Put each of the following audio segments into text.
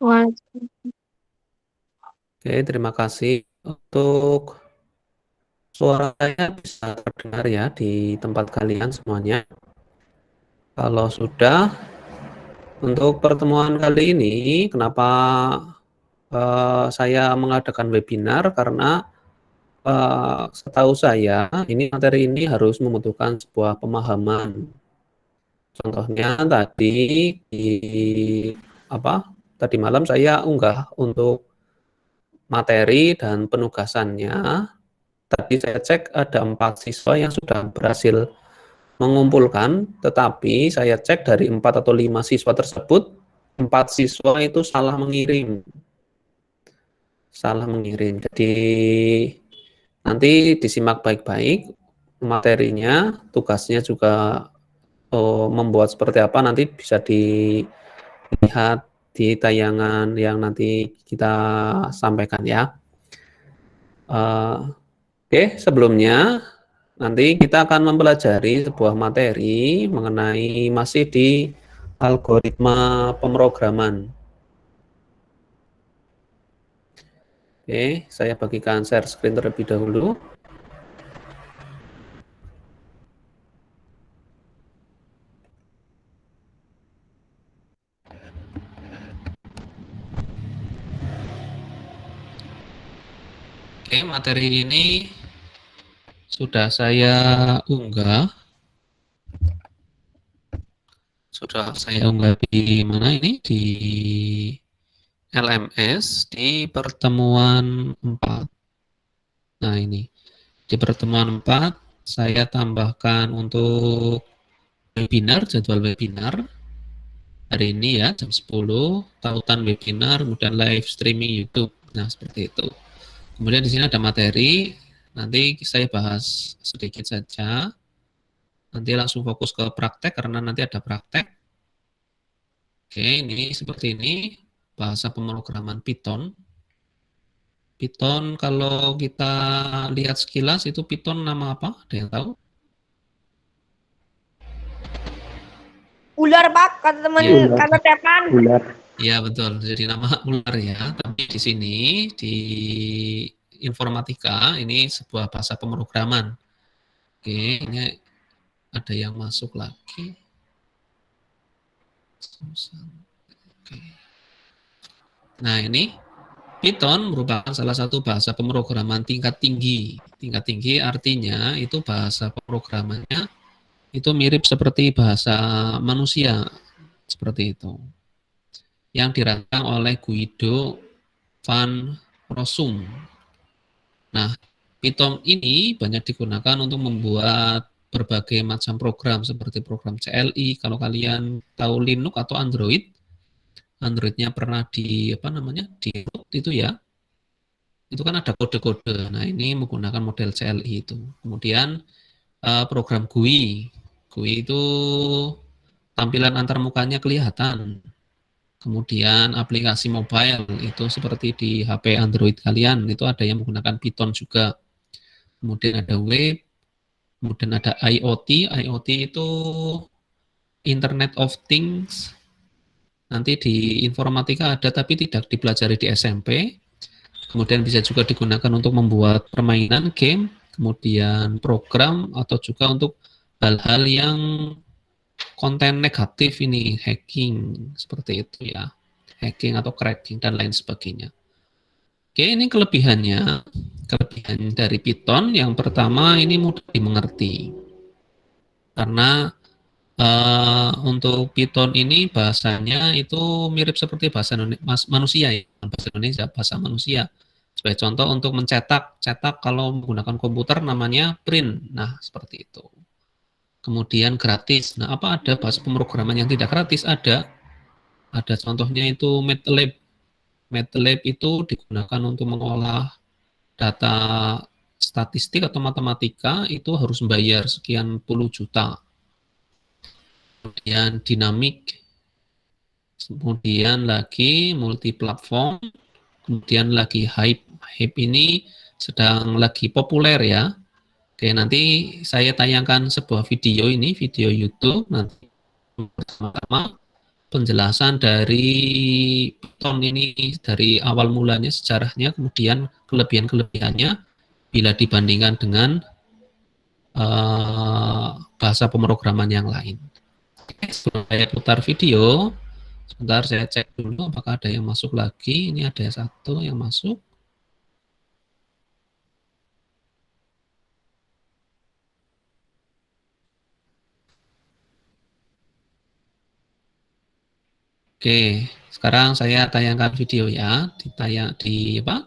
Waalaikumsalam. Oke, terima kasih untuk suara saya bisa terdengar ya di tempat kalian semuanya. Kalau sudah, untuk pertemuan kali ini, kenapa saya mengadakan webinar? Karena setahu saya, ini materi ini harus membutuhkan sebuah pemahaman. Contohnya tadi di apa? Tadi malam saya unggah untuk materi dan penugasannya. Tadi saya cek ada 4 siswa yang sudah berhasil mengumpulkan, tetapi saya cek dari 4 atau 5 siswa tersebut, 4 siswa itu salah mengirim. Salah mengirim. Jadi nanti disimak baik-baik materinya, tugasnya juga membuat seperti apa nanti bisa dilihat di tayangan yang nanti kita sampaikan ya. Oke, sebelumnya nanti kita akan mempelajari sebuah materi mengenai masih di algoritma pemrograman. Oke, saya bagikan share screen terlebih dahulu. Oke, materi ini sudah saya unggah. Sudah saya unggah di mana ini? Di LMS di pertemuan 4. Nah, ini. Di pertemuan 4 saya tambahkan untuk webinar, jadwal webinar hari ini ya jam 10, tautan webinar, kemudian live streaming YouTube. Nah, seperti itu. Kemudian di sini ada materi, nanti saya bahas sedikit saja. Nanti langsung fokus ke praktek karena nanti ada praktek. Oke, ini seperti ini bahasa pemrograman Python. Python kalau kita lihat sekilas itu Python nama apa? Ada yang tahu? Ular Pak, kata teman Ya, kata Tepan. Ular. ya betul. Jadi nama ular ya. Tapi di sini di informatika ini sebuah bahasa pemrograman. Oke, ini ada yang masuk lagi. Oke. Nah, ini Python merupakan salah satu bahasa pemrograman tingkat tinggi. Tingkat tinggi artinya itu bahasa pemrogramannya itu mirip seperti bahasa manusia, seperti itu. Yang dirancang oleh Guido van Rossum. Nah, Python ini banyak digunakan untuk membuat berbagai macam program seperti program CLI. Kalau kalian tahu Linux atau Android, Androidnya pernah di apa namanya di root itu ya, itu kan ada kode-kode. Nah, ini menggunakan model CLI itu. Kemudian program GUI, GUI itu tampilan antarmukanya kelihatan. Kemudian aplikasi mobile itu seperti di HP Android kalian itu ada yang menggunakan Python juga. Kemudian ada web, kemudian ada IoT. IoT itu Internet of Things. Nanti di informatika ada tapi tidak dipelajari di SMP. Kemudian bisa juga digunakan untuk membuat permainan game, kemudian program atau juga untuk hal-hal yang konten negatif ini, hacking seperti itu ya. Hacking atau cracking dan lain sebagainya. Oke, ini kelebihannya. Kelebihan dari Python yang pertama ini mudah dimengerti. Karena untuk Python ini bahasanya itu mirip seperti bahasa manusia ya, bahasa Indonesia, bahasa manusia. Sebagai contoh untuk mencetak, cetak kalau menggunakan komputer namanya print. Nah, seperti itu. Kemudian gratis. Nah, apa ada bahasa pemrograman yang tidak gratis? Ada. Ada contohnya itu MATLAB. MATLAB itu digunakan untuk mengolah data statistik atau matematika itu harus membayar sekian puluh juta. Kemudian dinamik, kemudian lagi multi platform, kemudian lagi hype. Hype ini sedang lagi populer ya. Oke, nanti saya tayangkan sebuah video ini, video YouTube nanti bersama-sama penjelasan dari Python ini dari awal mulanya, sejarahnya, kemudian kelebihan-kelebihannya bila dibandingkan dengan bahasa pemrograman yang lain. Sebelum saya putar video, sebentar saya cek dulu apakah ada yang masuk lagi. Ini ada satu yang masuk. Oke, sekarang saya tayangkan video ya,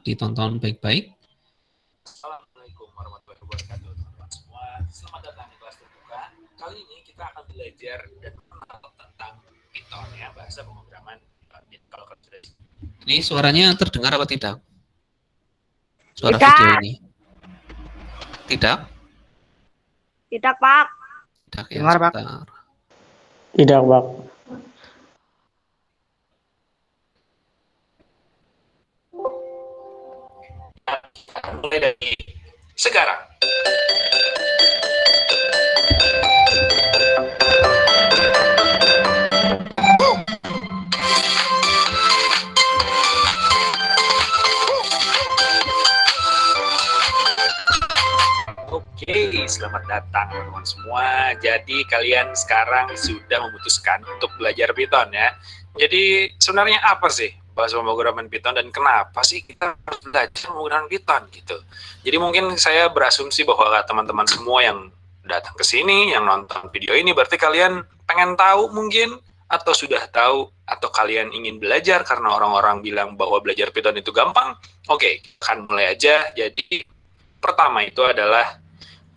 ditonton baik-baik. Assalamualaikum warahmatullahi wabarakatuh, teman-teman semua. Selamat datang di kelas terbuka. Kali ini kita akan belajar dan mengenal tentang Python ya, bahasa pemrograman. Kalau sudah ini suaranya terdengar apa tidak? Suara tidak. Video ini. Tidak? Tidak, Pak. Tidak ya, Dengar, Pak. sebentar. Tidak, Pak. mulai dari sekarang. Oke, selamat datang teman-teman semua. Jadi kalian sekarang sudah memutuskan untuk belajar Python ya. Jadi sebenarnya apa sih bahasa pemrograman Python dan kenapa sih kita harus belajar menggunakan Python gitu. Jadi mungkin saya berasumsi bahwa teman-teman semua yang datang ke sini, yang nonton video ini, berarti kalian pengen tahu mungkin, atau sudah tahu, atau kalian ingin belajar karena orang-orang bilang bahwa belajar Python itu gampang. Oke, akan mulai aja. Jadi pertama itu adalah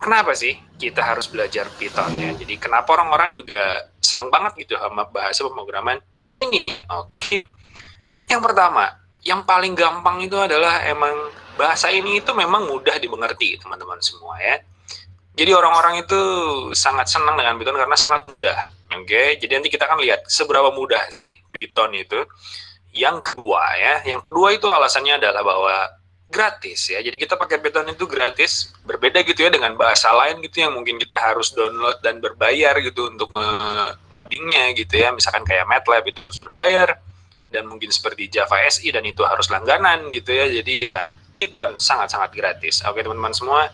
kenapa sih kita harus belajar Python ya? Jadi kenapa orang-orang juga senang banget gitu sama bahasa pemrograman ini? Oke. Yang pertama, yang paling gampang itu adalah emang bahasa ini itu memang mudah dimengerti, teman-teman semua ya. Jadi orang-orang itu sangat senang dengan Python karena sangat mudah. Oke, jadi nanti kita akan lihat seberapa mudah Python itu. Yang kedua itu alasannya adalah bahwa gratis ya. Jadi kita pakai Python itu gratis, berbeda gitu ya dengan bahasa lain gitu yang mungkin kita harus download dan berbayar gitu untuk codingnya gitu ya. Misalkan kayak MATLAB itu harus berbayar, dan mungkin seperti Java SE dan itu harus langganan gitu ya. Jadi sangat-sangat gratis. Oke teman-teman semua.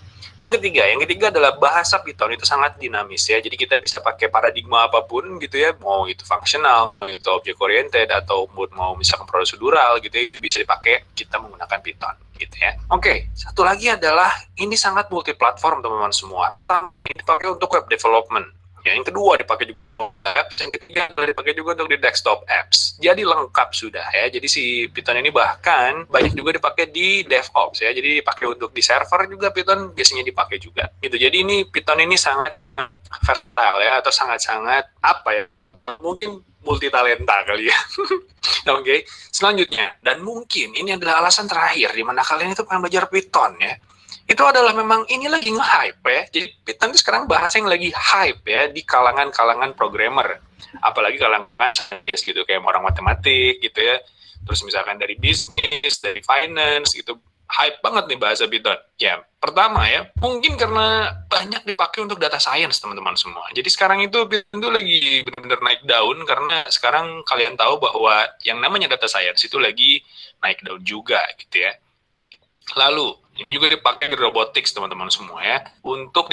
Yang ketiga adalah bahasa Python itu sangat dinamis ya. Jadi kita bisa pakai paradigma apapun gitu ya, mau itu fungsional, mau itu object oriented, atau mau misalkan prosedural gitu ya, itu bisa dipakai kita menggunakan Python gitu ya. Oke, satu lagi adalah ini sangat multi platform teman-teman semua. Ini dipakai untuk web development. Ya, yang kedua dipakai juga untuk apps, yang ketiga dipakai juga untuk di desktop apps. Jadi lengkap sudah ya. Jadi si Python ini bahkan banyak juga dipakai di DevOps ya. Jadi dipakai untuk di server juga Python biasanya dipakai juga. Gitu. Jadi ini Python ini sangat versatile ya, atau sangat-sangat apa ya? Mungkin multi talenta kali ya. Oke. Selanjutnya, dan mungkin ini adalah alasan terakhir di mana kalian itu pengen belajar Python ya. Itu adalah memang ini lagi nge-hype ya. Jadi Python itu sekarang bahasa yang lagi hype ya di kalangan-kalangan programmer. Apalagi kalangan gitu, kayak orang matematik gitu ya. Terus misalkan dari bisnis, dari finance gitu. Hype banget nih bahasa Python. Ya, pertama ya, mungkin karena banyak dipakai untuk data science teman-teman semua. Jadi sekarang itu Python itu lagi benar-benar naik daun karena sekarang kalian tahu bahwa yang namanya data science itu lagi naik daun juga gitu ya. Lalu ini juga dipakai di robotics teman-teman semua ya, untuk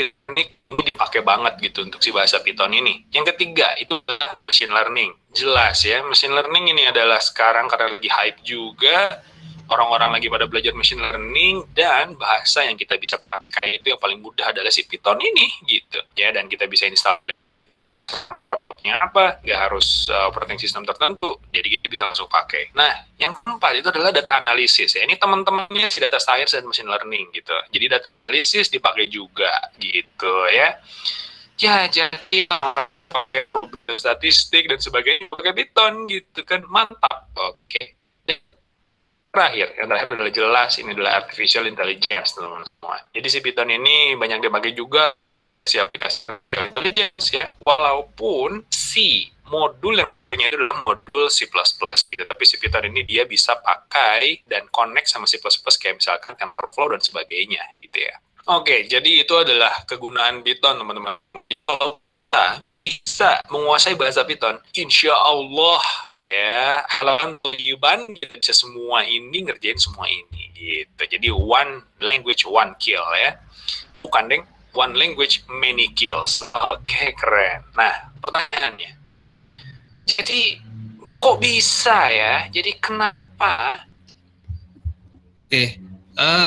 dipakai banget gitu untuk si bahasa Python ini. Yang ketiga itu adalah machine learning. Jelas ya, machine learning ini adalah sekarang karena lagi hype juga, orang-orang lagi pada belajar machine learning, dan bahasa yang kita bisa pakai itu yang paling mudah adalah si Python ini gitu ya, dan kita bisa install apa, nggak harus operating system tertentu, jadi kita bisa langsung pakai. Nah, yang keempat itu adalah data analisis ya. Ini teman-temannya si data science dan machine learning gitu. Jadi data analisis dipakai juga gitu ya. Ya, jadi pakai statistik dan sebagainya pakai Python gitu kan, mantap. Oke. Yang terakhir adalah jelas, ini adalah artificial intelligence teman-teman semua. Jadi si Python ini banyak dipakai juga si aplikasi intelligence ya, walaupun si modul yang punya itu adalah modul C++ gitu, tapi si Python ini dia bisa pakai dan connect sama C++ kayak misalkan TensorFlow dan sebagainya gitu ya. Oke, jadi itu adalah kegunaan Python teman-teman. Kalau kita bisa menguasai bahasa Python, insya Allah ya, halaman Taliban bisa semua ini, ngerjain semua ini gitu. Jadi one language one kill ya, bukan deng, one language many kills. Oke, keren. Nah, pertanyaannya, jadi kok bisa ya? Jadi kenapa? Oke,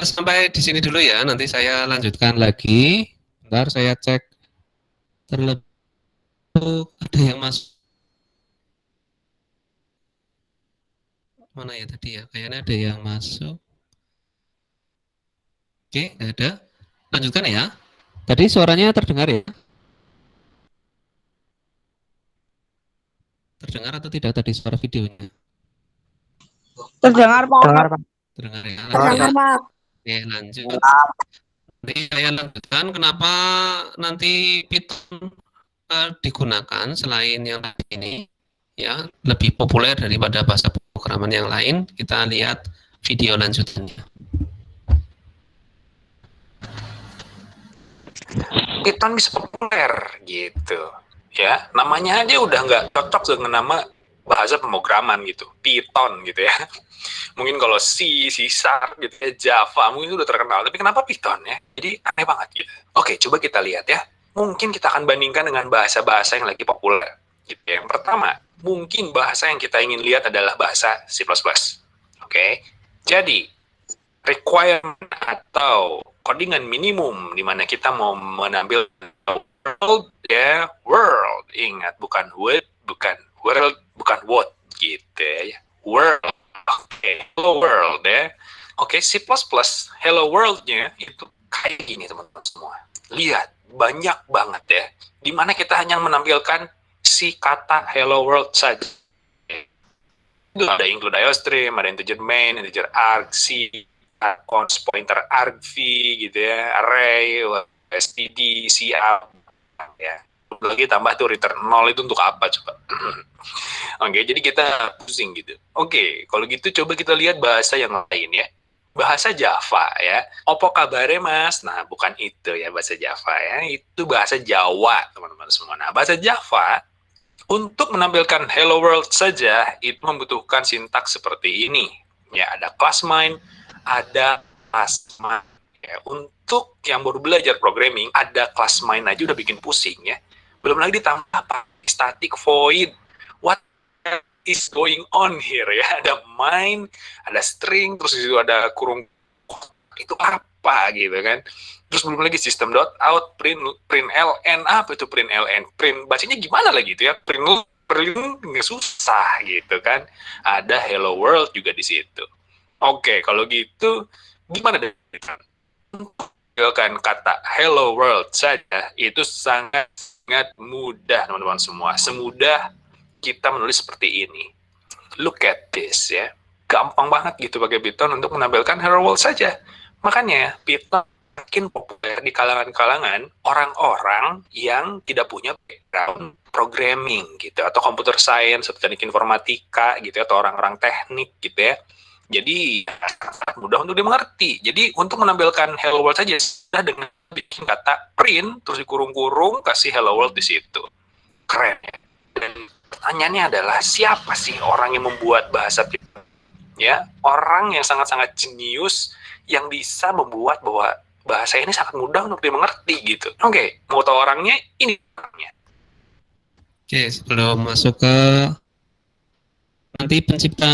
sampai di sini dulu ya. Nanti saya lanjutkan lagi. Bentar saya cek terlebih ada yang masuk. Mana ya tadi ya? Kayaknya ada yang masuk. Oke, ada. Lanjutkan ya. Tadi suaranya terdengar ya? Terdengar atau tidak tadi suara videonya? Terdengar, Pak. Dengar, Pak. Terdengar ya. Terdengar, Pak. Oke, lanjut. Nanti saya lanjutkan kenapa nanti Python digunakan selain yang tadi ini, ya, lebih populer daripada bahasa pemrograman yang lain. Kita lihat video lanjutannya. Python bisa populer gitu ya, namanya aja udah nggak cocok dengan nama bahasa pemrograman gitu, Python gitu ya. Mungkin kalau C, C Sharp gitu ya, Java mungkin itu udah terkenal, tapi kenapa Python ya? Jadi aneh banget gitu. Oke, coba kita lihat ya. Mungkin kita akan bandingkan dengan bahasa-bahasa yang lagi populer gitu. Yang pertama, mungkin bahasa yang kita ingin lihat adalah bahasa C++. Oke, jadi requirement atau codingan minimum di mana kita mau menampilkan world ya, world, ingat bukan word, bukan world, bukan what gitu ya, world. Oke, hello world ya. Oke, C++ hello world-nya itu kayak gini teman-teman semua. Lihat, banyak banget ya. Di mana kita hanya menampilkan si kata hello world saja. Ada include IOStream, ada integer main, integer arg, C, const pointer argv gitu ya, array, std, cout ya. Lagi tambah tuh return 0 itu untuk apa coba? Oke, jadi kita pusing gitu. Oke, kalau gitu coba kita lihat bahasa yang lain ya. Bahasa Java ya. Opo kabare mas? Nah, bukan itu ya bahasa Java ya. Itu bahasa Jawa, teman-teman semua. Nah, bahasa Java untuk menampilkan hello world saja itu membutuhkan sintaks seperti ini. Ya, ada class main, ada class main. Ya, untuk yang baru belajar programming, ada class main aja udah bikin pusing ya. Belum lagi ditambah apa? Static void. What is going on here ya? Ada main, ada string, terus itu ada kurung. Itu apa gitu kan? Terus belum lagi system.out, print ln, apa itu print ln? Print bacanya gimana lagi itu ya? Print nggak susah gitu kan? Ada hello world juga di situ. Oke, kalau gitu gimana deh? Kan kata hello world saja itu sangat mudah teman-teman semua. Semudah kita menulis seperti ini. Look at this ya. Gampang banget gitu pakai Python untuk menampilkan hello world saja. Makanya Python makin populer di kalangan-kalangan orang-orang yang tidak punya background programming gitu, atau computer science, atau teknik informatika gitu, atau orang-orang teknik gitu ya. Jadi mudah untuk dimengerti. Jadi untuk menampilkan hello world saja sudah dengan bikin kata print terus dikurung-kurung kasih hello world di situ. Keren ya. Dan pertanyaannya adalah siapa sih orang yang membuat bahasa Python? Ya, orang yang sangat-sangat jenius yang bisa membuat bahwa bahasa ini sangat mudah untuk dimengerti gitu. Oke, mau tahu orangnya? Ini orangnya. Oke, sebelum masuk ke nanti pencipta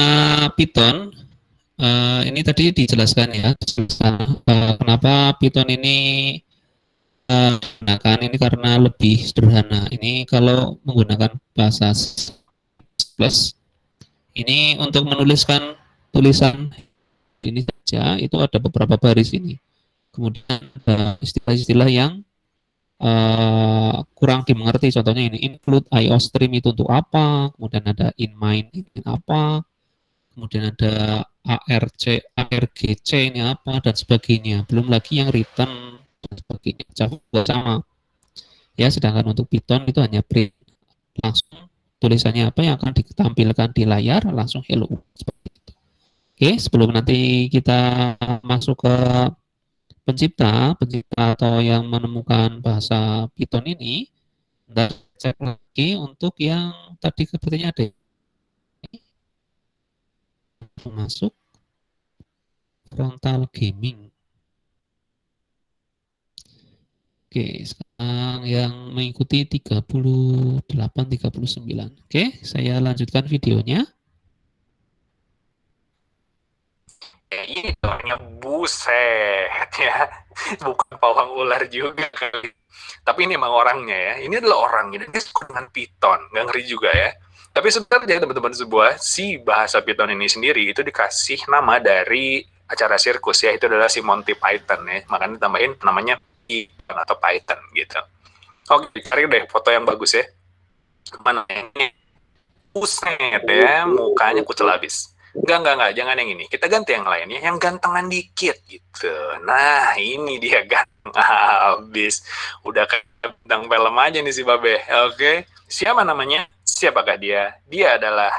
Python, ini tadi dijelaskan ya, kenapa Python ini gunakan ini karena lebih sederhana. Ini kalau menggunakan bahasa C++, ini untuk menuliskan tulisan ini saja itu ada beberapa baris ini. Kemudian ada istilah-istilah yang kurang dimengerti. Contohnya ini include IOStream itu untuk apa? Kemudian ada inMine ini apa? Kemudian ada ARGC ini apa dan sebagainya. Belum lagi yang return dan sebagainya. Sama. Ya, sedangkan untuk Python itu hanya print. Langsung tulisannya apa yang akan ditampilkan di layar, langsung hello. Seperti itu. Oke, sebelum nanti kita masuk ke pencipta atau yang menemukan bahasa Python ini, cek lagi untuk yang tadi kebetulannya ada masuk frontal gaming. Oke, sekarang yang mengikuti 38, 39. Oke, saya lanjutkan videonya. Ini orangnya buset ya, bukan pawang ular juga kali. Tapi ini emang orangnya ya, ini adalah orangnya, dan dia suka dengan Python, nggak ngeri juga ya. Tapi sebenarnya teman-teman si bahasa Python ini sendiri itu dikasih nama dari acara sirkus ya, itu adalah si Monty Python ya, makanya tambahin namanya Python atau Python gitu. Oke, cari deh foto yang bagus ya. Mana ini? Buset ya, mukanya kucel habis. Enggak, jangan yang ini. Kita ganti yang lain ya, yang gantengan dikit gitu. Nah, ini dia ganteng habis. Udah kayak bintang film aja nih si Babe. Oke. Siapa namanya? Siapakah dia? Dia adalah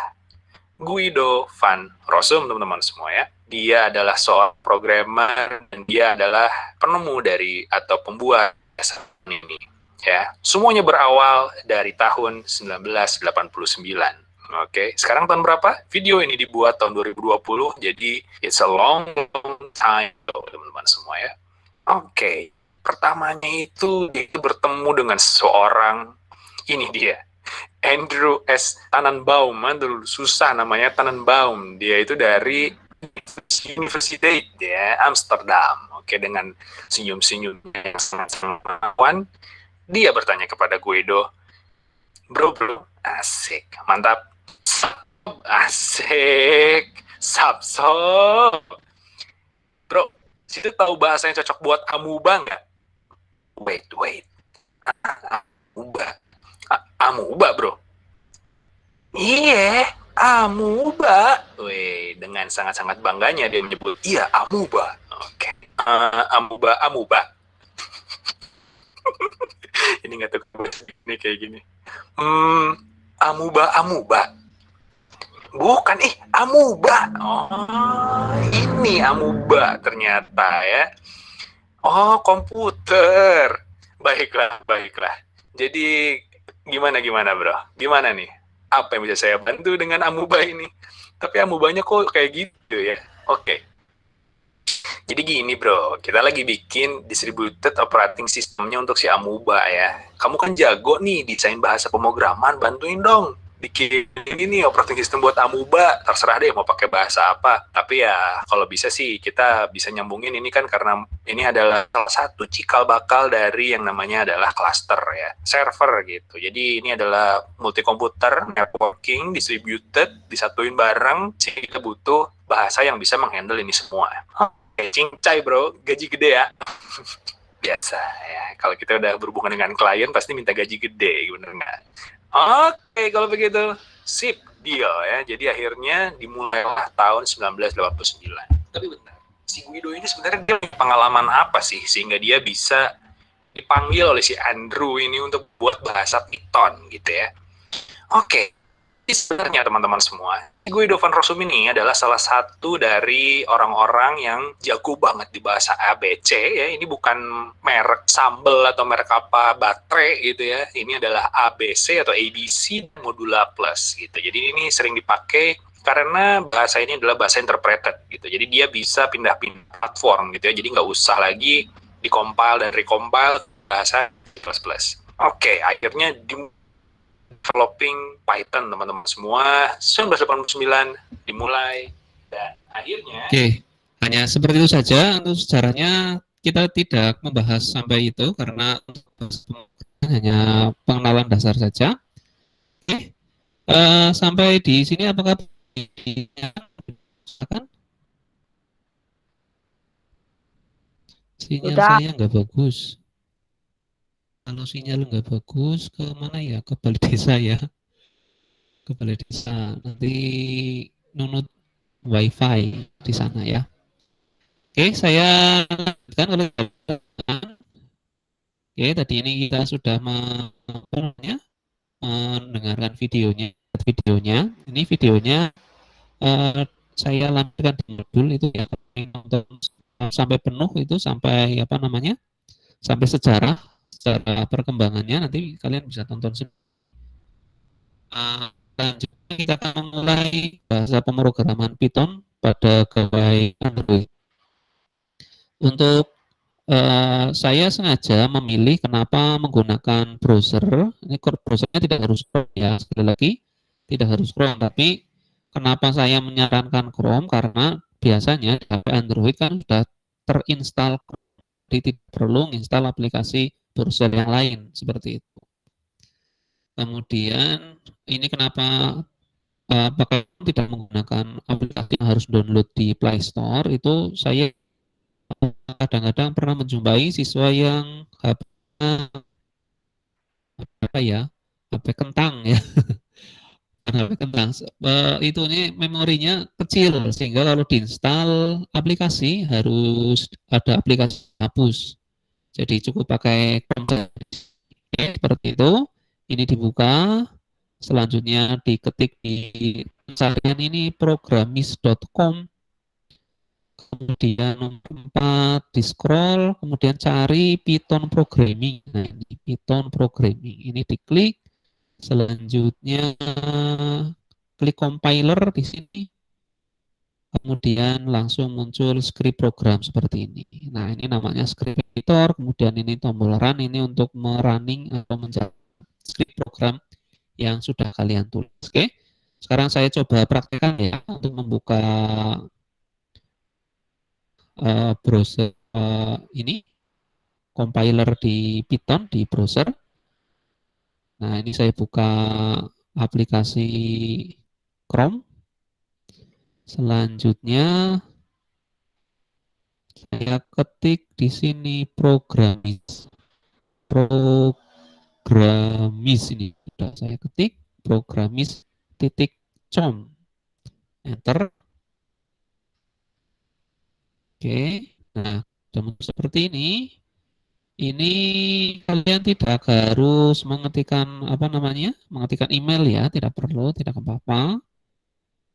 Guido van Rossum, teman-teman semua ya. Dia adalah seorang programmer dan dia adalah penemu dari atau pembuat ini ya. Semuanya berawal dari tahun 1989. Oke, sekarang tahun berapa? Video ini dibuat tahun 2020, jadi it's a long time, teman-teman semua ya. Oke, pertamanya itu dia bertemu dengan seorang, ini dia, Andrew S. Tannenbaum. Aduh, susah namanya Tannenbaum. Dia itu dari Universiteit ya, Amsterdam. Oke, dengan senyum-senyumnya yang sangat-sangat menawan, dia bertanya kepada Guido, bro, asik, mantap. Asik, Sapsop. Bro, situ tahu bahasa yang cocok buat amuba nggak? Wait. Amuba, bro. Iya, amuba. Wih, dengan sangat-sangat bangganya dia menyebut, iya, amuba. Oke. Amuba. Ini nggak tahu ini kayak gini. Amuba. Bukan, amuba. Oh, ini amuba ternyata ya. Oh, komputer. Baiklah. Jadi gimana bro? Gimana nih? Apa yang bisa saya bantu dengan amuba ini? Tapi amubanya kok kayak gitu ya? Oke. Jadi gini bro, kita lagi bikin distributed operating systemnya untuk si amuba ya. Kamu kan jago nih desain bahasa pemrograman, bantuin dong. Bikin ini operating system buat amuba, terserah deh mau pakai bahasa apa. Tapi ya kalau bisa sih kita bisa nyambungin ini kan karena ini adalah salah satu cikal bakal dari yang namanya adalah cluster ya, server gitu. Jadi ini adalah multi komputer, networking, distributed, disatuin bareng. Jadi kita butuh bahasa yang bisa menghandle ini semua. Oke, cincai bro, gaji gede ya. Biasa ya, kalau kita udah berhubungan dengan klien pasti minta gaji gede, bener nggak? Oke, kalau begitu, sip, deal ya. Jadi akhirnya dimulailah tahun 1989. Tapi bentar, si Guido ini sebenarnya dia punya pengalaman apa sih sehingga dia bisa dipanggil oleh si Andrew ini untuk buat bahasa Python gitu ya. Oke, sebenarnya teman-teman semua, Guido van Rossum ini adalah salah satu dari orang-orang yang jago banget di bahasa ABC ya. Ini bukan merek sambal atau merek apa baterai gitu ya. Ini adalah ABC atau ABC Modula Plus gitu. Jadi ini sering dipakai karena bahasa ini adalah bahasa interpreted gitu. Jadi dia bisa pindah-pindah platform gitu ya. Jadi nggak usah lagi dikompil dan recompile bahasa plus. Oke, akhirnya developing Python teman-teman semua 1989 dimulai dan akhirnya hanya seperti itu saja untuk sejarahnya. Kita tidak membahas sampai itu karena hanya pengenalan dasar saja. Sampai di sini apakah sinyal saya nggak bagus? Kalau sinyal nggak bagus, ke mana ya? Ke balai desa ya. Ke balai desa. Nanti nunut wifi di sana ya. Oke, saya lanjutkan kalau oke, tadi ini kita sudah mendengarkan videonya. Ini videonya saya lanjutkan di modul itu ya, sampai penuh itu sampai apa namanya? Sampai sejarah perkembangannya nanti kalian bisa tonton sendiri. Selanjutnya kita akan memulai bahasa pemrograman Python pada gawai Android. Untuk saya sengaja memilih kenapa menggunakan browser. Ini browsernya tidak harus Chrome ya, sekali lagi tidak harus Chrome. Tapi kenapa saya menyarankan Chrome? Karena biasanya di HP Android kan sudah terinstall Chrome, jadi tidak perlu install aplikasi browser yang lain seperti itu. Kemudian ini kenapa pakai tidak menggunakan aplikasi yang harus download di Play Store, itu saya kadang-kadang pernah menjumpai siswa yang apa ya, HP kentang ya, HP kentang. Itu ini memorinya kecil sehingga kalau diinstal aplikasi harus ada aplikasi hapus. Jadi cukup pakai Chrome seperti itu. Ini dibuka, selanjutnya diketik di pencarian ini programmis.com. Kemudian nomor 4 di scroll, kemudian cari Python programming. Nah, ini Python programming. Ini diklik. Selanjutnya klik compiler di sini. Kemudian langsung muncul script program seperti ini. Nah, ini namanya script editor, kemudian ini tombol run ini untuk merunning atau menjalankan script program yang sudah kalian tulis. Oke. Sekarang saya coba praktekkan ya untuk membuka browser ini compiler di Python di browser. Nah, ini saya buka aplikasi Chrome. Selanjutnya saya ketik di sini programmis ini sudah saya ketik programmis.com, enter. Oke, nah seperti ini. Ini kalian tidak harus mengetikkan mengetikkan email ya, tidak perlu, tidak apa-apa.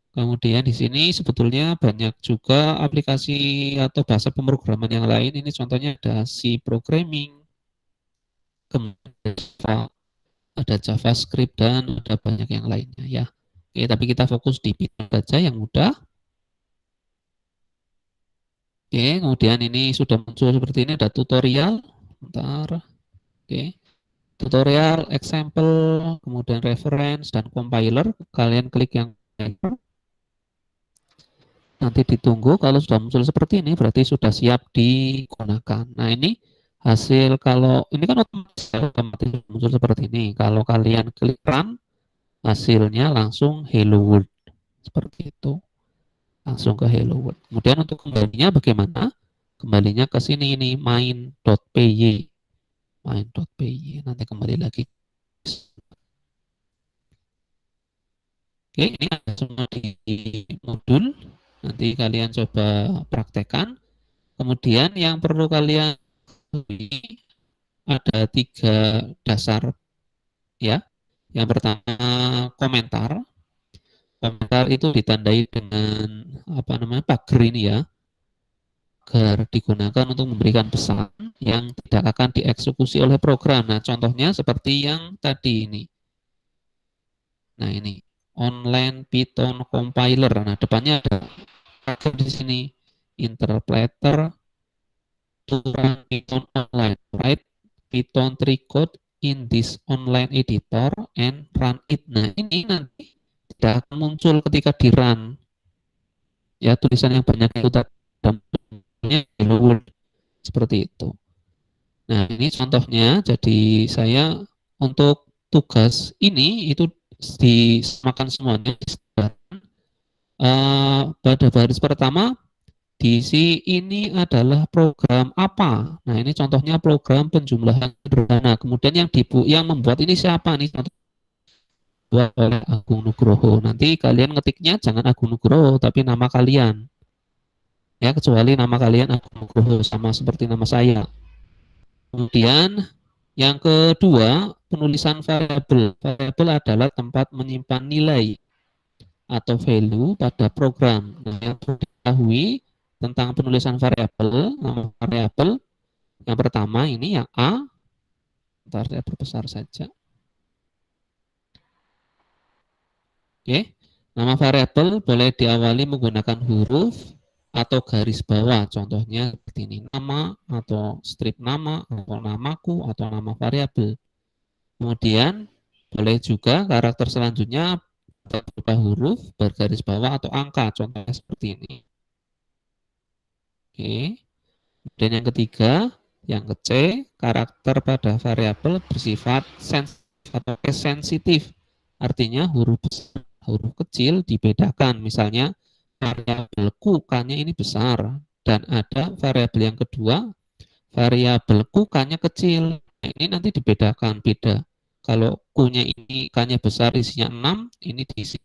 Kemudian di sini sebetulnya banyak juga aplikasi atau bahasa pemrograman yang lain. Ini contohnya ada C programming, kemudian ada JavaScript dan ada banyak yang lainnya ya. Oke, tapi kita fokus di Python saja yang mudah. Oke, kemudian ini sudah muncul seperti ini, ada tutorial. Bentar. Oke. Tutorial, example, kemudian reference dan compiler. Kalian klik yang nanti ditunggu. Kalau sudah muncul seperti ini berarti sudah siap digunakan. Nah, ini hasil kalau ini kan otomatis muncul seperti ini. Kalau kalian klik run, hasilnya langsung hello world. Seperti itu. Langsung ke hello world. Kemudian untuk kembalinya bagaimana? Kembalinya ke sini ini main.py. Nanti kembali lagi. Oke, ini ada semua di modul. Nanti kalian coba praktekkan. Kemudian yang perlu kalian ada 3 dasar ya. Yang pertama komentar. Komentar itu ditandai dengan pagar ini ya, agar digunakan untuk memberikan pesan yang tidak akan dieksekusi oleh program. Nah, contohnya seperti yang tadi ini. Nah, ini online Python compiler. Nah, depannya ada di sini interpreter to run Python online. Write Python 3 code in this online editor and run it. Nah, ini nanti tidak akan muncul ketika di run. Ya, tulisan yang banyak itu hello world seperti itu. Nah, ini contohnya. Jadi saya untuk tugas ini itu disamakan semuanya. Pada baris pertama diisi ini adalah program apa. Nah, ini contohnya program penjumlahan sederhana. Kemudian yang membuat ini siapa nih? Buat oleh Agung Nugroho. Nanti kalian ngetiknya jangan Agung Nugroho tapi nama kalian. Ya, kecuali nama kalian Agung Nugroho sama seperti nama saya. Kemudian yang kedua, penulisan variabel. Variabel adalah tempat menyimpan nilai atau value pada program. Nah, yang perlu diketahui tentang penulisan variabel, nama variabel yang pertama ini yang A. Bentar, saya perbesar saja. Oke. Nama variabel boleh diawali menggunakan huruf atau garis bawah. Contohnya seperti ini, nama atau strip nama atau namaku atau nama variabel. Kemudian boleh juga karakter selanjutnya berupa huruf, bergaris bawah atau angka. Contohnya seperti ini. Oke. Dan yang ketiga, yang ke C, karakter pada variabel bersifat sensitif. Artinya huruf kecil dibedakan. Misalnya variabel Q-nya ini besar, dan ada variabel yang kedua, variabel Q-nya kecil. Nah, ini nanti dibedakan, beda. Kalau Q-nya ini K-nya besar, isinya 6, ini diisi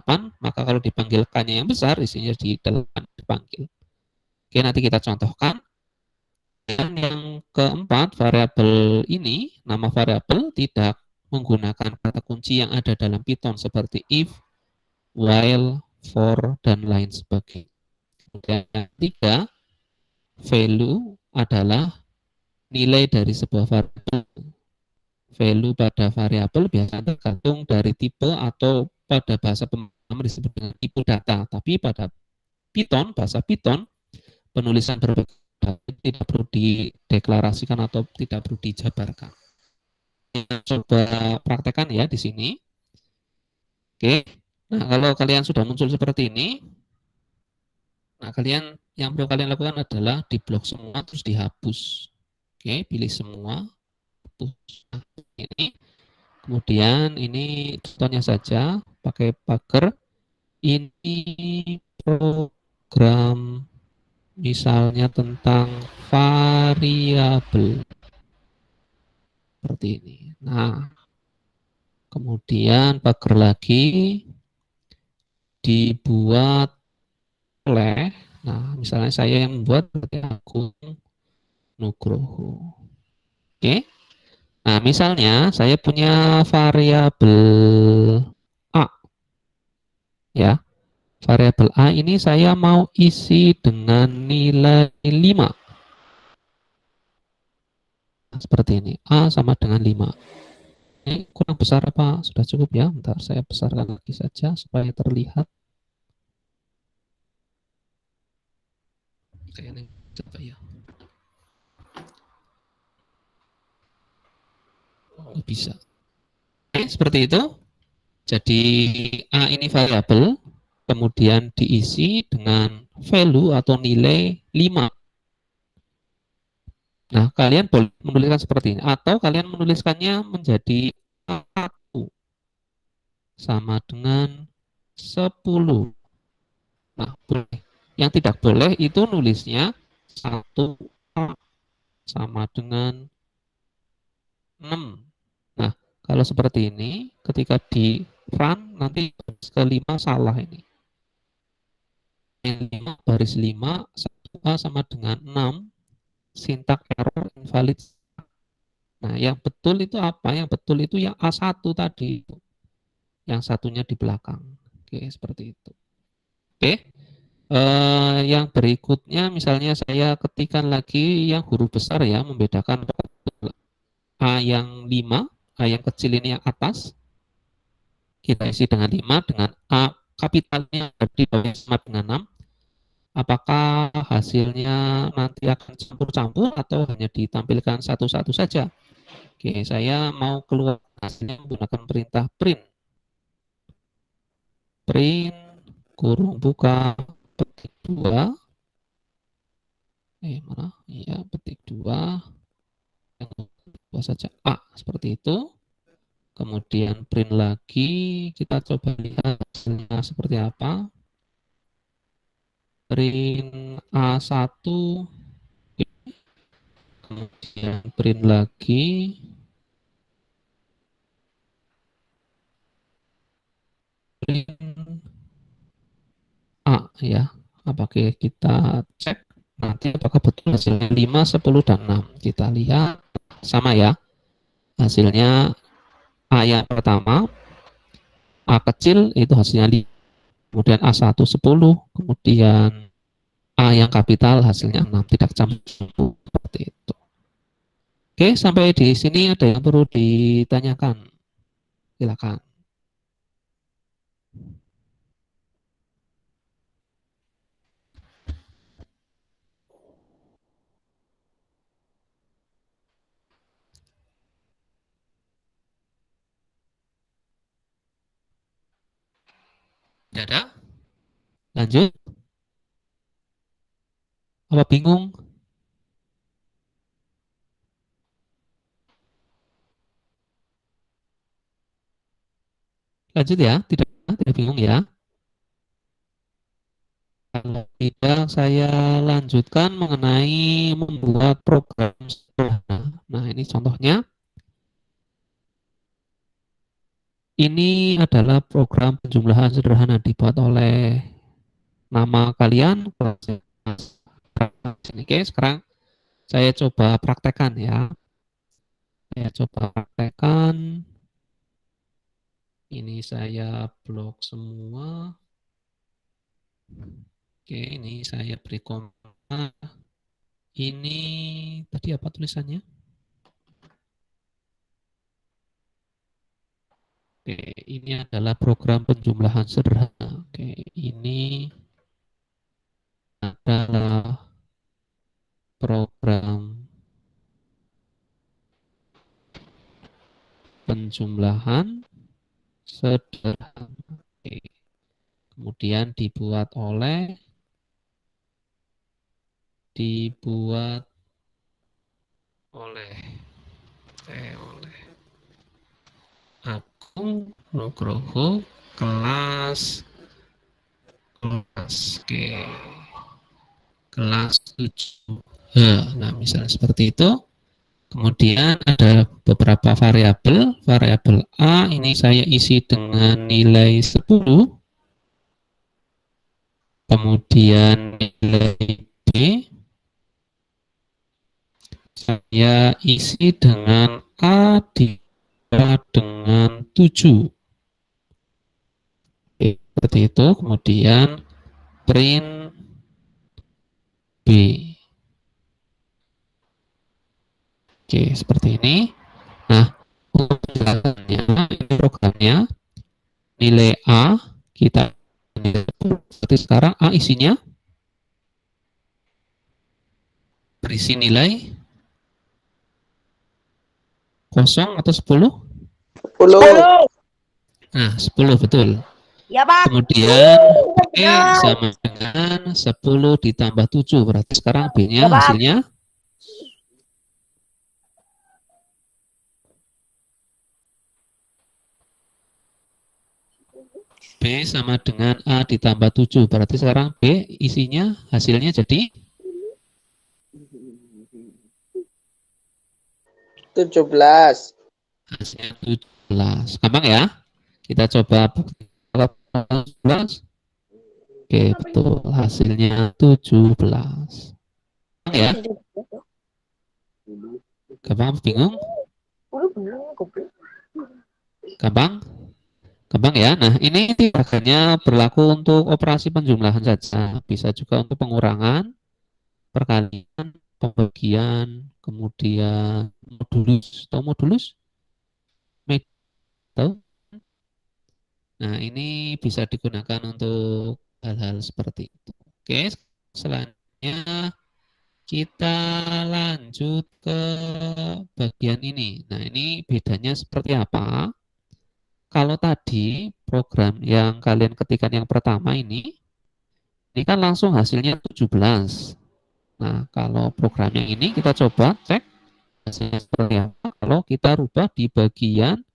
8, maka kalau dipanggil K-nya yang besar, isinya di 8 dipanggil. Oke, nanti kita contohkan. Dan yang keempat, variabel ini, nama variabel tidak menggunakan kata kunci yang ada dalam Python seperti if, while, for, dan lain sebagainya. Dan yang ketiga, value adalah nilai dari sebuah variabel. Value pada variabel biasanya tergantung dari tipe atau pada bahasa pemrograman disebut dengan tipe data. Tapi pada Python, bahasa Python, penulisan berbagai data tidak perlu dideklarasikan atau tidak perlu dijabarkan. Coba praktekkan ya di sini. Oke. Nah, kalau kalian sudah muncul seperti ini, nah kalian yang perlu kalian lakukan adalah di blok semua terus dihapus. Oke, pilih semua, hapus ini. Kemudian ini contohnya saja pakai pagar. Ini program misalnya tentang variabel seperti ini. Nah, kemudian pagar lagi dibuat oleh, nah misalnya saya yang membuat berarti Agung Nugroho. Oke. Nah, misalnya saya punya variabel A. Ya. Variabel A ini saya mau isi dengan nilai 5. Seperti ini. A sama dengan 5. Ini kurang besar apa? Sudah cukup ya? Bentar, saya besarkan lagi saja supaya terlihat. Oke, ini coba ya. Oh, bisa. Oke, seperti itu. Jadi A ini variabel, kemudian diisi dengan value atau nilai 5. Nah, kalian boleh menuliskan seperti ini. Atau kalian menuliskannya menjadi 1 sama dengan 10. Nah, boleh. Yang tidak boleh itu nulisnya 1 sama dengan 6. Nah, kalau seperti ini, ketika di run, nanti ke 5 salah ini. Yang 5, baris 5, 1A sama dengan 6, sintak error invalid. Nah, yang betul itu apa? Yang betul itu yang A1 tadi. Yang satunya di belakang. Oke, seperti itu. Oke. Yang berikutnya misalnya saya ketikkan lagi yang huruf besar ya, membedakan A yang 5, A yang kecil ini yang atas. Kita isi dengan 5, dengan A kapitalnya di bawah sama dengan 6. Apakah hasilnya nanti akan campur-campur atau hanya ditampilkan satu-satu saja? Oke, saya mau keluar hasilnya menggunakan perintah print. Print, kurung buka, petik 2. Mana? Iya, petik 2. Yang kedua saja A, seperti itu. Kemudian print lagi, kita coba lihat hasilnya seperti apa. Print A1, kemudian print lagi, print A ya. Apakah kita cek nanti apakah betul hasilnya 5, 10, dan 6. Kita lihat sama ya. Hasilnya A yang pertama, A kecil itu hasilnya 5. Kemudian A1 10, kemudian A yang kapital hasilnya 6, tidak campur seperti itu. Oke, sampai di sini ada yang perlu ditanyakan. Silakan. Tidak ada? Lanjut. Apa bingung? Lanjut ya, tidak bingung ya. Kalau tidak, saya lanjutkan mengenai membuat program sederhana. Nah, ini contohnya. Ini adalah program penjumlahan sederhana dibuat oleh nama kalian. Oke, sekarang saya coba praktekkan ya. Saya coba praktekkan. Ini saya blok semua. Oke, ini saya beri koma. Ini tadi apa tulisannya? Oke, ini adalah program penjumlahan sederhana. Oke, ini adalah program penjumlahan sederhana. Oke. Kemudian dibuat oleh oleh Agung Nugroho kelas oke, kelas 7. Nah, misalnya seperti itu. Kemudian ada beberapa variabel. Variabel A ini saya isi dengan nilai 10. Kemudian nilai B saya isi dengan A ditambah dengan 7. Oke, seperti itu. Kemudian print B. Oke, seperti ini. Nah, untuk penjelasannya, ini programnya nilai A kita seperti sekarang A isinya berisi nilai 0 atau 10? 10. Nah, 10 betul. Ya, Pak. Kemudian B sama dengan 10 ditambah 7. Berarti sekarang B-nya Ya, Pak. hasilnya B sama dengan A ditambah 7. Berarti sekarang B isinya hasilnya jadi 17. hasilnya 17. Gampang ya? Kita coba bukti. 17. Oke, betul. Hasilnya 17. Gampang ya? Gampang, bingung? Gampang? Gampang ya. Nah, ini tindakannya berlaku untuk operasi penjumlahan saja. Bisa juga untuk pengurangan, perkalian, pembagian, kemudian modulus. Tahu modulus? Tahu? Nah, ini bisa digunakan untuk hal-hal seperti itu. Oke, selanjutnya kita lanjut ke bagian ini. Nah, ini bedanya seperti apa? Kalau tadi program yang kalian ketikkan yang pertama ini kan langsung hasilnya 17. Nah, kalau program yang ini kita coba cek hasilnya seperti apa kalau kita rubah di bagian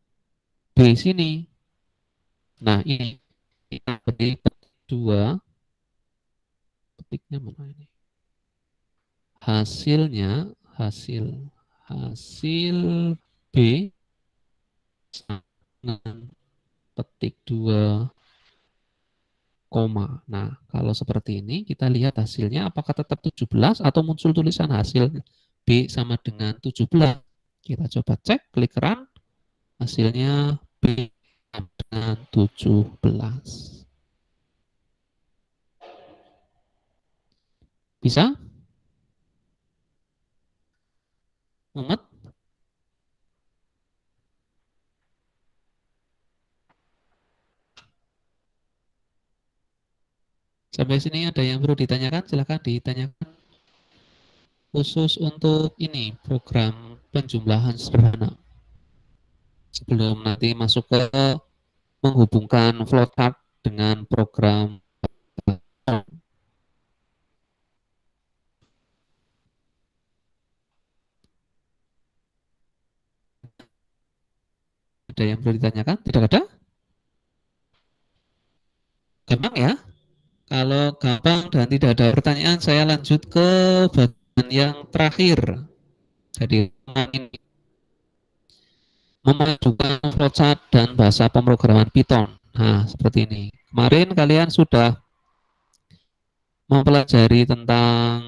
B sini. Nah, ini kita beri petik 2. Petiknya mana ini? Hasilnya hasil B dengan petik 2 koma. Nah, kalau seperti ini kita lihat hasilnya apakah tetap 17 atau muncul tulisan hasil B sama dengan 17. Kita coba cek, klik run. Hasilnya B sama dengan 17. Bisa? Mumet? Sampai sini ada yang perlu ditanyakan? Silakan ditanyakan. Khusus untuk ini program penjumlahan sederhana. Sebelum nanti masuk ke menghubungkan flowchart dengan program. Ada yang perlu ditanyakan? Tidak ada? Gampang ya? Kalau gampang dan tidak ada pertanyaan, saya lanjut ke bagian yang terakhir. Jadi ini memajukan flowchart dan bahasa pemrograman Python. Nah, seperti ini. Kemarin kalian sudah mempelajari tentang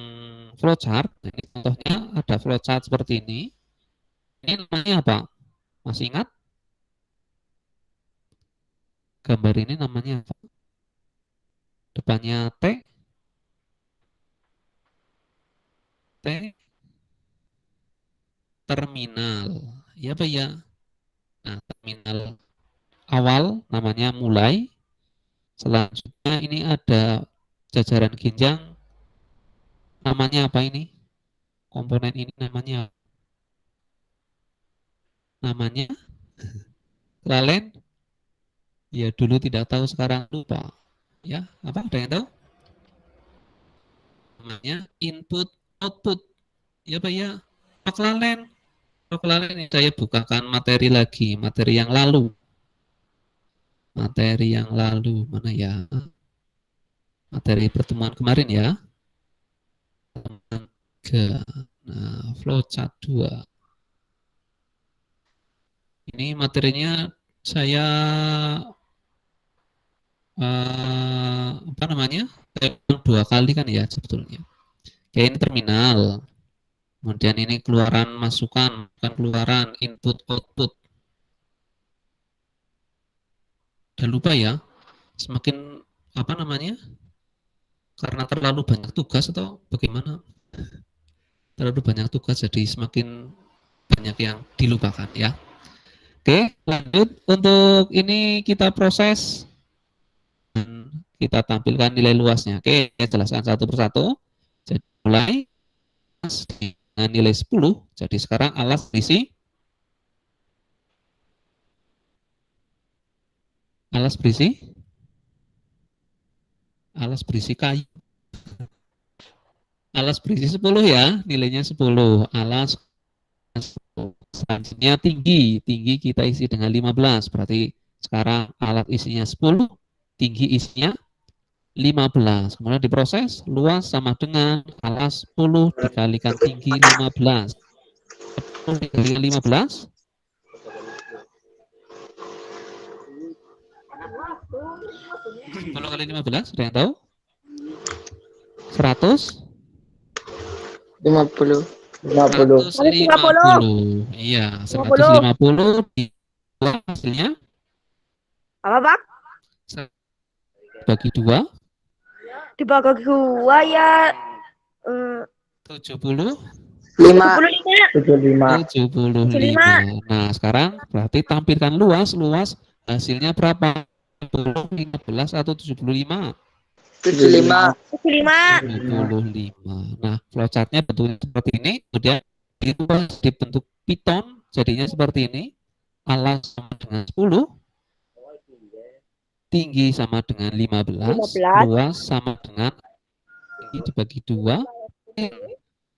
flowchart. Nah, ini contohnya ada flowchart seperti ini. Ini namanya apa? Masih ingat? Gambar ini namanya apa? Depannya T, terminal. Ya apa ya? Nah, terminal awal namanya mulai. Selanjutnya ini ada jajaran genjang. Namanya apa ini? Komponen ini namanya lalen. Ya dulu tidak tahu, sekarang lupa. Ya, apa ada yang tahu? Namanya input output. Ya Pak ya, lalen. Lalen ini saya bukakan materi lagi, materi yang lalu. Materi yang lalu mana ya? Materi pertemuan kemarin ya. Nah, flowchart 2. Ini materinya saya apa namanya? 2 kali kan ya sebetulnya. Kayak ini terminal. Kemudian ini keluaran masukan, bukan keluaran, input output. Udah lupa ya. Semakin apa namanya? Karena terlalu banyak tugas atau bagaimana? Terlalu banyak tugas jadi semakin banyak yang dilupakan ya. Oke, lanjut. Untuk ini kita proses dan kita tampilkan nilai luasnya. Oke, saya jelaskan satu persatu. Jadi mulai dengan nilai 10. Jadi sekarang alas berisi kayu. Alas berisi 10 ya, nilainya 10. Alas selanjutnya tinggi kita isi dengan 15. Berarti sekarang alat isinya 10, tinggi isinya 15. Kemudian diproses, luas sama dengan alas 10 dikalikan tinggi 15. 10 dikalikan 15. 10 kali 15, ada yang tahu? 100? 50. 150. Iya, 150 hasilnya Apa, Pak? bagi 2. Dibagi 2 ya 70. 75. 75. Nah, sekarang berarti tampilkan luas hasilnya berapa? 15 atau 75? 75. 75. Nah, flowchartnya bentuknya seperti ini, kemudian diubah dibentuk Python, jadinya seperti ini. Alas sama dengan 10, tinggi sama dengan 15, luas sama dengan tinggi dibagi 2,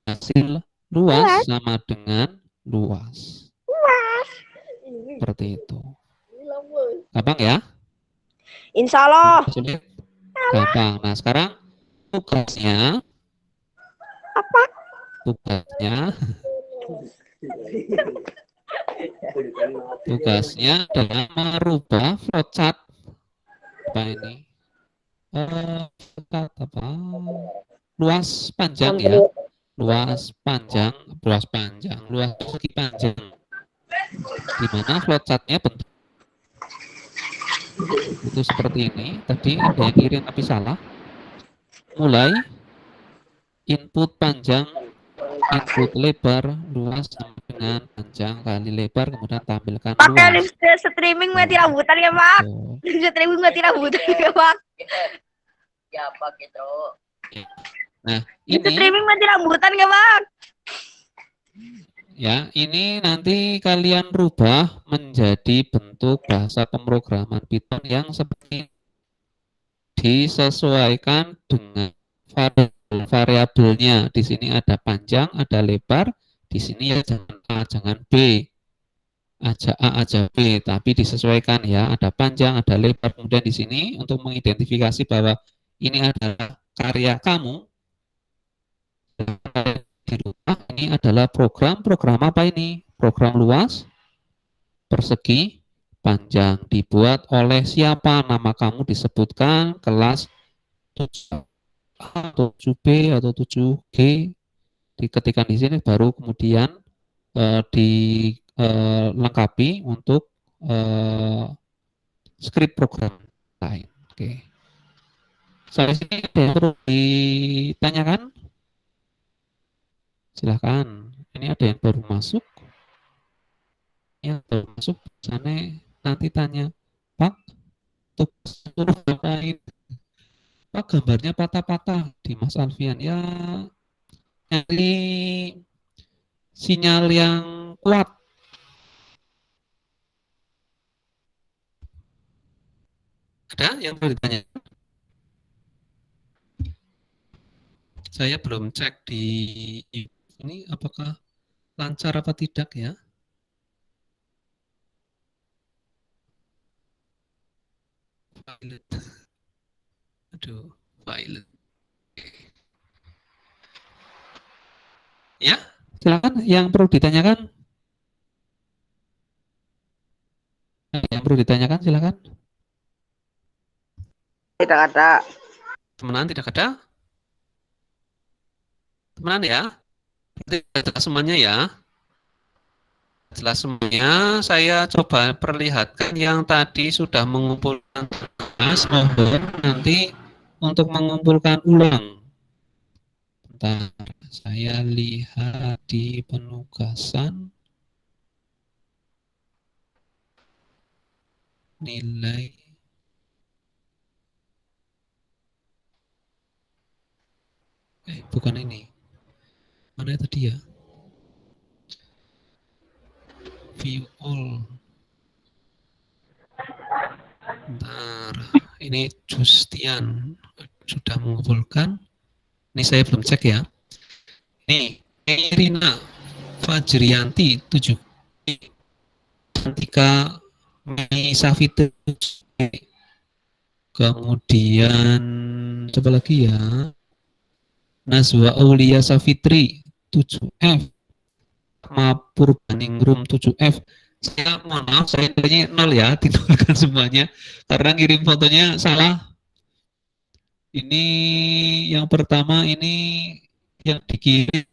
hasil luas sama dengan luas. Seperti itu. Gampang ya? Insya Allah. Sulit? Gampang. Nah, sekarang tugasnya Apa? Tugasnya adalah merubah flowchart apa ini? Apa? Luas panjang ya. Luas segi panjang. Di mana flowchartnya bentuk itu seperti ini. Tadi ada yang kirim tapi salah. Mulai input panjang, input lebar, luas sama dengan panjang kali lebar, kemudian tampilkan Pakai luas. streaming mati rambutan ya, Pak? Streaming mati rambutan ya, Pak? Ya, Pak, gitu. Nah, ini Streaming mati rambutan ya, Pak? ya, ini nanti kalian rubah menjadi bentuk bahasa pemrograman Python yang seperti ini. disesuaikan dengan variabelnya. Di sini ada panjang, ada lebar. Di sini ya jangan A, jangan B. Aja A, aja B, tapi disesuaikan ya. Ada panjang, ada lebar. Kemudian di sini untuk mengidentifikasi bahwa ini adalah karya kamu. Di rumah ini adalah program apa ini? Program luas, persegi, panjang. Dibuat oleh siapa? Nama kamu disebutkan, kelas 7A atau 7B atau 7G. Diketikkan di sini baru kemudian dilengkapi untuk skrip program lain. Oke. Sampai sini ada yang perlu ditanyakan? Silahkan. Ini ada yang baru masuk. Ya, baru masuk. Sana nanti tanya, Pak, tugas suruh ngapain? Pak, gambarnya patah-patah di Mas Alfian. Ya, nyari sinyal yang kuat. Ada yang perlu ditanya? Saya belum cek di ini apakah lancar apa tidak ya. Violet. Aduh, Violet. Ya, silakan yang perlu ditanyakan. Yang perlu ditanyakan silakan. Tidak ada. Temenan tidak ada? Temenan ya? Jelas semuanya ya? Jelas semuanya. Saya coba perlihatkan yang tadi sudah mengumpulkan tugas. Mohon nanti untuk mengumpulkan ulang. Bentar, saya lihat di penugasan. Nilai. Bukan ini. Mana tadi ya? View all. Bentar, ini Justian sudah mengumpulkan. Ini saya belum cek ya. Ini Irina Fajrianti 7. Antika Mei Safitri. Kemudian coba lagi ya. Nazwa Aulia Safitri 7F. Purbaningrum 7F. Saya mohon maaf, saya nilainya 0 ya, tinolkan semuanya karena ngirim fotonya salah. Ini yang pertama, ini yang dikirim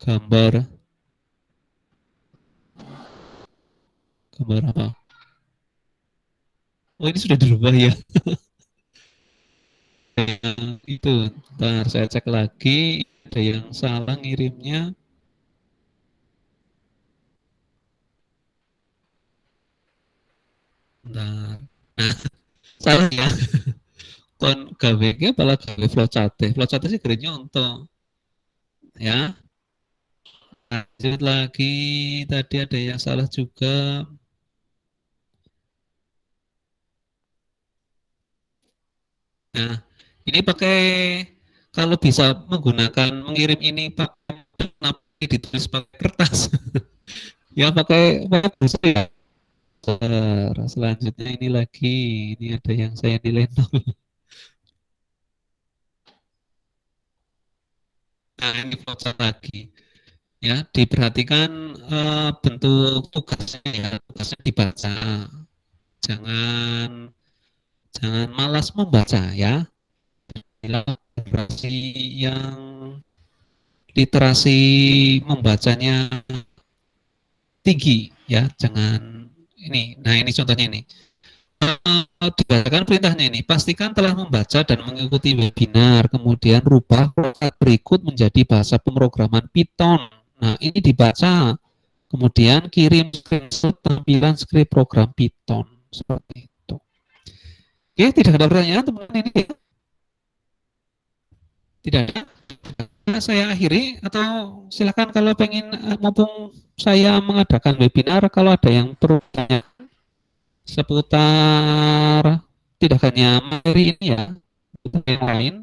gambar apa? Oh, ini sudah dirubah ya. Itu, ntar saya cek lagi, ada yang salah ngirimnya. Nah, salah ya. Kon gawe ke malah gawe flowchart sih keren nyontoh. Ya. Lanjut lagi, tadi ada yang salah juga. Nah, ini pakai kalau bisa menggunakan mengirim ini pakai ditulis pakai kertas. Ya pakai bagus ya. Selanjutnya ini lagi, ini ada yang saya nilai 0. Nah, ini flowchart lagi. Ya, diperhatikan bentuk tugasnya ya, tugasnya dibaca. Jangan malas membaca ya. Literasi membacanya tinggi ya, jangan ini. Nah, ini contohnya ini. Dibacakan perintahnya ini, pastikan telah membaca dan mengikuti webinar, kemudian rubah berikut menjadi bahasa pemrograman Python. Nah, ini dibaca, kemudian kirim screenshot tampilan skrip program Python seperti itu. Oke, tidak ada pertanyaan teman-teman ini ya? Tidak ada. Saya akhiri atau silakan kalau pengen, mumpung saya mengadakan webinar, kalau ada yang perlu tanya seputar tidak hanya materi ini ya, yang lain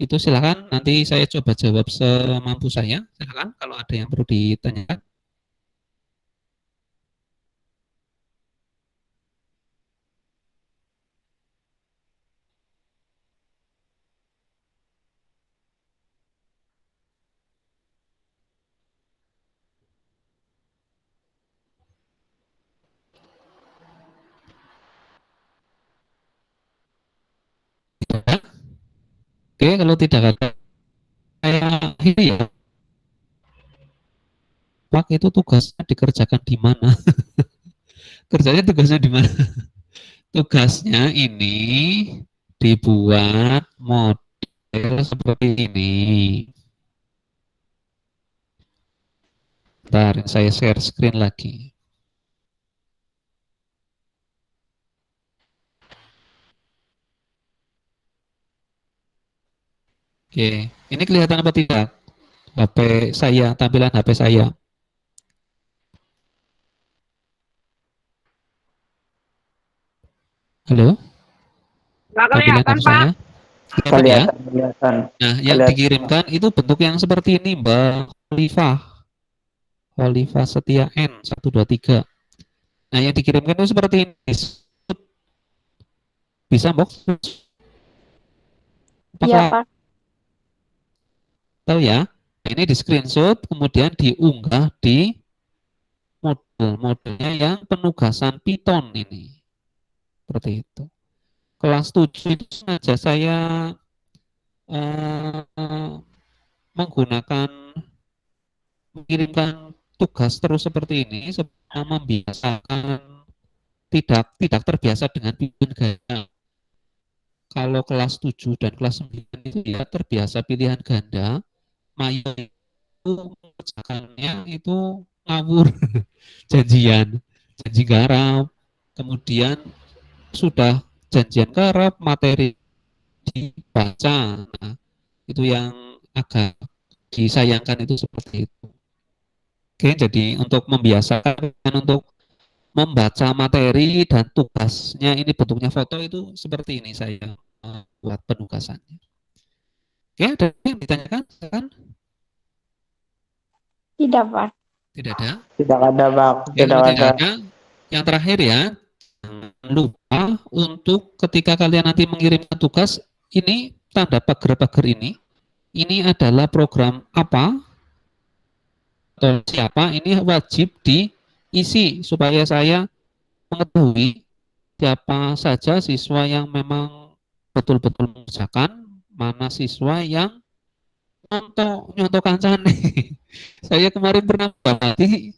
itu silakan nanti saya coba jawab semampu saya. Silakan kalau ada yang perlu ditanyakan. Oke, kalau tidak ada saya ini ya, Pak itu tugasnya dikerjakan di mana? Kerjanya tugasnya di mana? Tugasnya ini dibuat model seperti ini. Bentar, saya share screen lagi. Oke, ini kelihatan apa tidak? HP saya, tampilan HP saya. Halo, Nggak tampilan kelihatan, HP Pak. saya. Kelihatan ya? Kelihatan. Nah, yang Kelihatan. dikirimkan itu bentuk yang seperti ini, Mbak Olivia. Olivia Setia N 123. Nah, yang dikirimkan itu seperti ini. Bisa, Mbok? Iya, Apakah Pak. tahu ya? Ini di screenshot, kemudian diunggah di model-modelnya yang penugasan Python ini. Seperti itu. Kelas 7 itu sengaja saya menggunakan mengirimkan tugas terus seperti ini supaya membiasakan tidak terbiasa dengan pilihan ganda. Kalau kelas 7 dan kelas 9 itu ya terbiasa pilihan ganda, mayor itu mengerjakannya itu ngawur, janjian, janji garap, kemudian sudah janjian garap, materi dibaca. Nah, itu yang agak disayangkan itu seperti itu. Oke, jadi untuk membiasakan untuk membaca materi dan tugasnya ini bentuknya foto itu seperti ini saya buat penugasannya. Oke, ada yang ditanyakan? Kan? Tidak, Pak. Tidak ada. Tidak ada, Pak. Ya, Tidak kalau ada. tidak ada, yang terakhir ya, jangan lupa untuk ketika kalian nanti mengirimkan tugas, ini tanda pagar-pagar ini adalah program apa atau siapa, ini wajib diisi supaya saya mengetahui siapa saja siswa yang memang betul-betul mengerjakan, mana siswa yang nyontoh kancane. Saya kemarin pernah berarti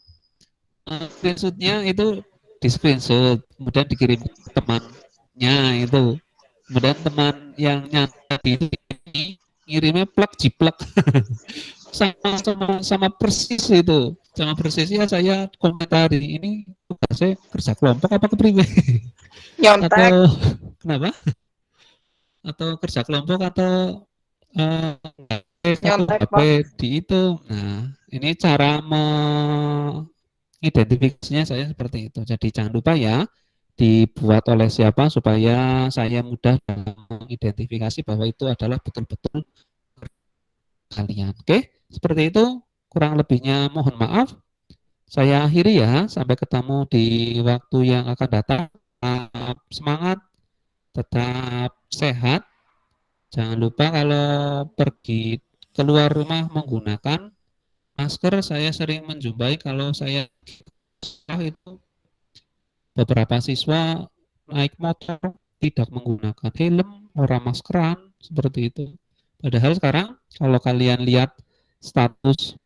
screenshotnya itu di screenshot, kemudian dikirim ke temannya itu, kemudian teman yang nyantet itu ngirimnya plak jiplak sama persis itu, sama persis ya saya komentari ini tugasnya kerja kelompok apa kepriwe Nyontek. atau kenapa atau kerja kelompok atau satu Nyontek, HP Pak. di itu. Nah, ini cara mengidentifikasinya saya seperti itu. Jadi jangan lupa ya, dibuat oleh siapa supaya saya mudah dalam mengidentifikasi bahwa itu adalah betul-betul kalian. Oke, seperti itu. Kurang lebihnya mohon maaf. Saya akhiri ya. Sampai ketemu di waktu yang akan datang. Tetap semangat, tetap sehat. Jangan lupa kalau pergi keluar rumah menggunakan masker. Saya sering menjumpai kalau saya itu beberapa siswa naik motor tidak menggunakan helm, orang maskeran, seperti itu. Padahal sekarang kalau kalian lihat status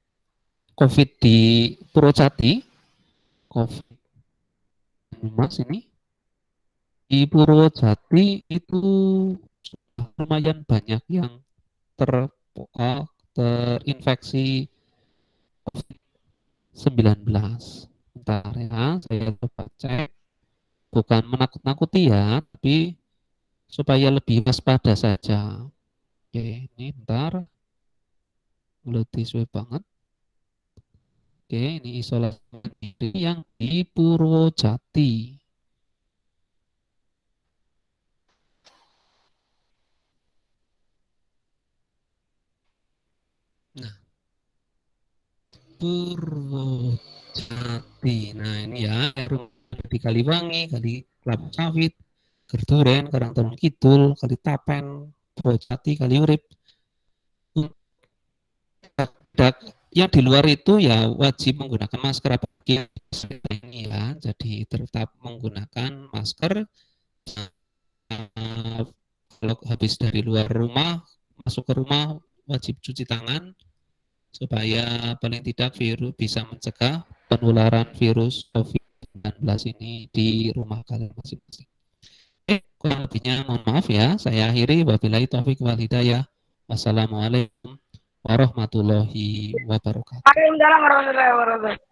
COVID di Purwojati, COVID-19 ini, di Purwojati itu lumayan banyak yang terinfeksi COVID-19. Bentar ya, saya coba cek. Bukan menakut-nakuti ya, tapi supaya lebih waspada saja. Oke, ini bentar. Lebih suwe banget. Oke, ini isolasi mandiri yang di Purwojati. Nah, Purwojati. Nah, ini ya, di Kaliwangi, Kali Kelapa Sawit, Gerduren, Karangtarung Kidul, Kali Tapen, Purwojati, Kaliurip. Yang di luar itu ya wajib menggunakan masker apalagi ini ya. Jadi tetap menggunakan masker. Kalau habis dari luar rumah, masuk ke rumah wajib cuci tangan supaya paling tidak virus bisa mencegah penularan virus COVID-19 ini di rumah kalian masing-masing. Kurang lebihnya mohon maaf ya. Saya akhiri. Wabillahi taufiq wal hidayah. Wassalamualaikum warahmatullahi wabarakatuh. Waalaikumsalam warahmatullahi wabarakatuh.